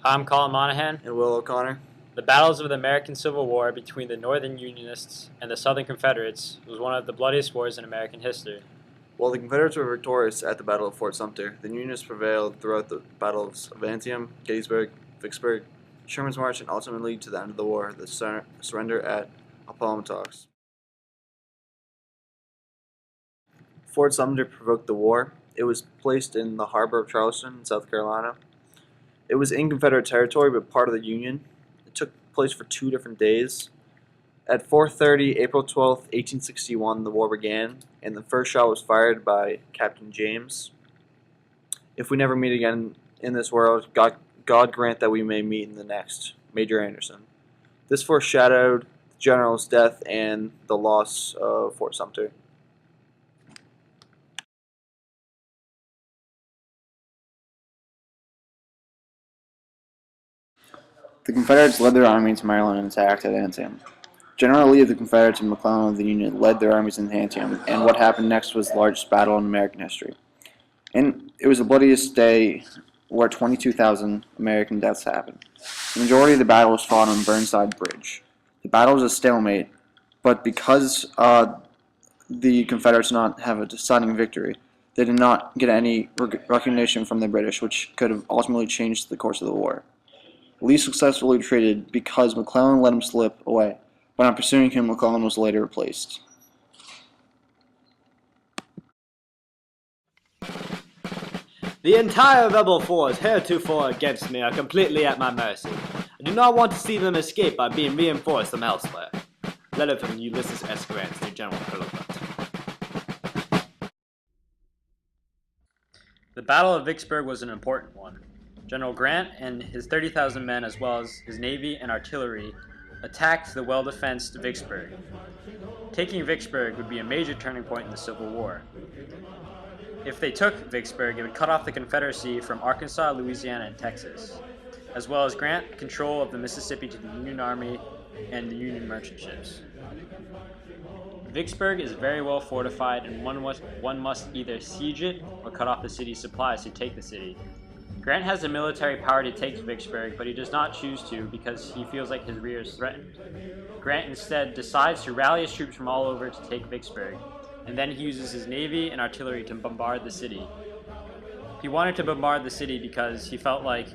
I'm Colin Monahan. And Will O'Connor. The battles of the American Civil War between the Northern Unionists and the Southern Confederates was one of the bloodiest wars in American history. While the Confederates were victorious at the Battle of Fort Sumter, the Unionists prevailed throughout the battles of Antietam, Gettysburg, Vicksburg, Sherman's March, and ultimately to the end of the war, the surrender at Appomattox. Fort Sumter provoked the war. It was placed in the harbor of Charleston, South Carolina. It was in Confederate territory, but part of the Union. It took place for 2 different days. At 4:30, April 12, 1861, the war began, and the first shot was fired by Captain James. If we never meet again in this world, God grant that we may meet in the next. Major Anderson. This foreshadowed the general's death and the loss of Fort Sumter. The Confederates led their army into Maryland and attacked at Antietam. General Lee of the Confederates and McClellan of the Union led their armies into Antietam, and what happened next was the largest battle in American history. And it was the bloodiest day where 22,000 American deaths happened. The majority of the battle was fought on Burnside Bridge. The battle was a stalemate, but because the Confederates did not have a deciding victory, they did not get any recognition from the British, which could have ultimately changed the course of the war. Lee successfully retreated because McClellan let him slip away. By not pursuing him, McClellan was later replaced. The entire rebel force heretofore against me are completely at my mercy. I do not want to see them escape by being reinforced from elsewhere. Letter from Ulysses S. Grant to General Colin. The Battle of Vicksburg was an important one. General Grant and his 30,000 men, as well as his navy and artillery, attacked the well-defensed Vicksburg. Taking Vicksburg would be a major turning point in the Civil War. If they took Vicksburg, it would cut off the Confederacy from Arkansas, Louisiana, and Texas, as well as grant control of the Mississippi to the Union Army and the Union merchant ships. Vicksburg is very well fortified, and one must either siege it or cut off the city's supplies to take the city. Grant has the military power to take Vicksburg, but he does not choose to because he feels like his rear is threatened. Grant instead decides to rally his troops from all over to take Vicksburg, and then he uses his navy and artillery to bombard the city. He wanted to bombard the city because he felt like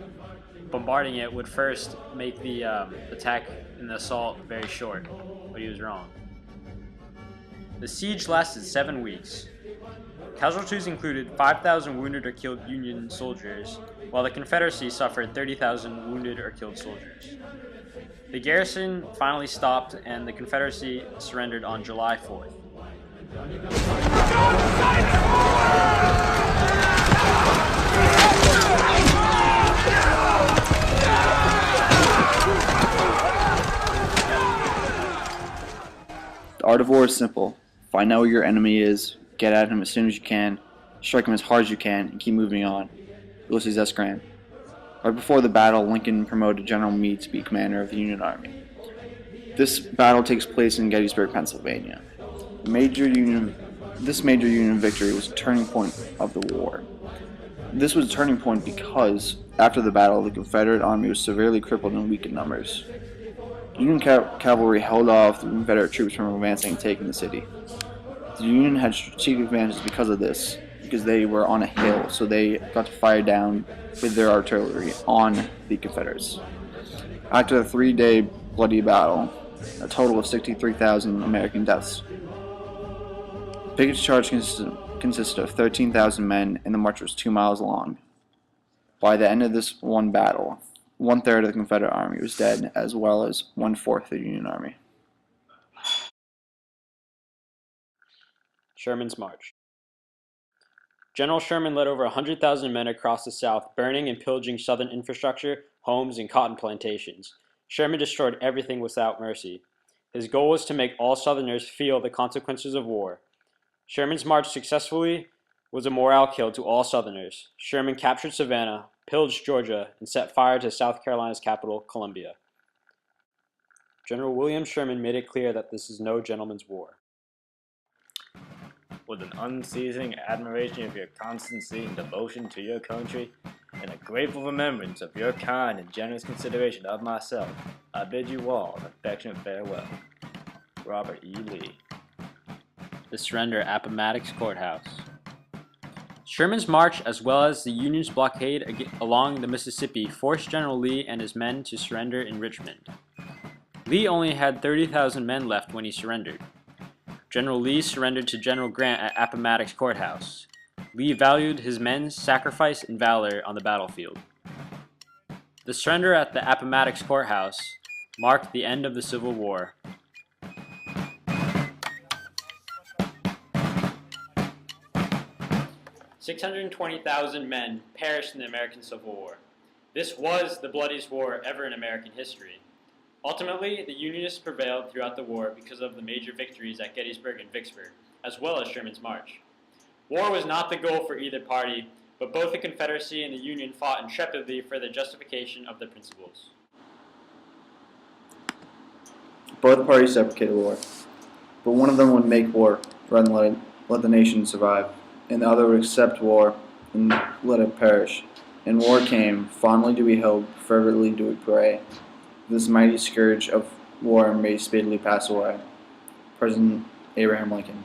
bombarding it would first make the attack and the assault very short, but he was wrong. The siege lasted 7 weeks. Casualties included 5,000 wounded or killed Union soldiers, while the Confederacy suffered 30,000 wounded or killed soldiers. The garrison finally stopped, and the Confederacy surrendered on July 4th. The art of war is simple. Find out where your enemy is, get at him as soon as you can, strike him as hard as you can, and keep moving on. Ulysses S. Grant. Right before the battle, Lincoln promoted General Meade to be commander of the Union Army. This battle takes place in Gettysburg, Pennsylvania. This major Union victory was a turning point of the war. This was a turning point because, after the battle, the Confederate army was severely crippled and weak in numbers. Union cavalry held off the Confederate troops from advancing and taking the city. The Union had strategic advantages because of this, because they were on a hill, so they got to fire down with their artillery on the Confederates. After a 3-day bloody battle, a total of 63,000 American deaths. Pickett's charge consisted of 13,000 men, and the march was 2 miles long. By the end of this one battle, 1/3 of the Confederate army was dead, as well as 1/4 of the Union army. Sherman's March. General Sherman led over 100,000 men across the South, burning and pillaging Southern infrastructure, homes, and cotton plantations. Sherman destroyed everything without mercy. His goal was to make all Southerners feel the consequences of war. Sherman's march successfully was a morale kill to all Southerners. Sherman captured Savannah, pillaged Georgia, and set fire to South Carolina's capital, Columbia. General William Sherman made it clear that this is no gentleman's war. With an unceasing admiration of your constancy and devotion to your country, In a grateful remembrance of your kind and generous consideration of myself, I bid you all an affectionate farewell. Robert E. Lee. The surrender at Appomattox Courthouse. Sherman's march, as well as the Union's blockade along the Mississippi, forced General Lee and his men to surrender in Richmond. Lee only had 30,000 men left when he surrendered. General Lee surrendered to General Grant at Appomattox Courthouse. Lee valued his men's sacrifice and valor on the battlefield. The surrender at the Appomattox Courthouse marked the end of the Civil War. "620,000 men perished in the American Civil War. This was the bloodiest war ever in American history. Ultimately, the Unionists prevailed throughout the war because of the major victories at Gettysburg and Vicksburg, as well as Sherman's march. War was not the goal for either party, but both the Confederacy and the Union fought intrepidly for the justification of their principles." Both parties advocated war, but one of them would make war rather than let the nation survive, and the other would accept war and let it perish. And war came, fondly do we hope, fervently do we pray. This mighty scourge of war may speedily pass away. President Abraham Lincoln.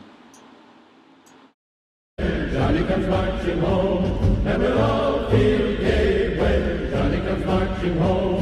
Johnny comes marching home, and we'll all feel gay when Johnny comes marching home.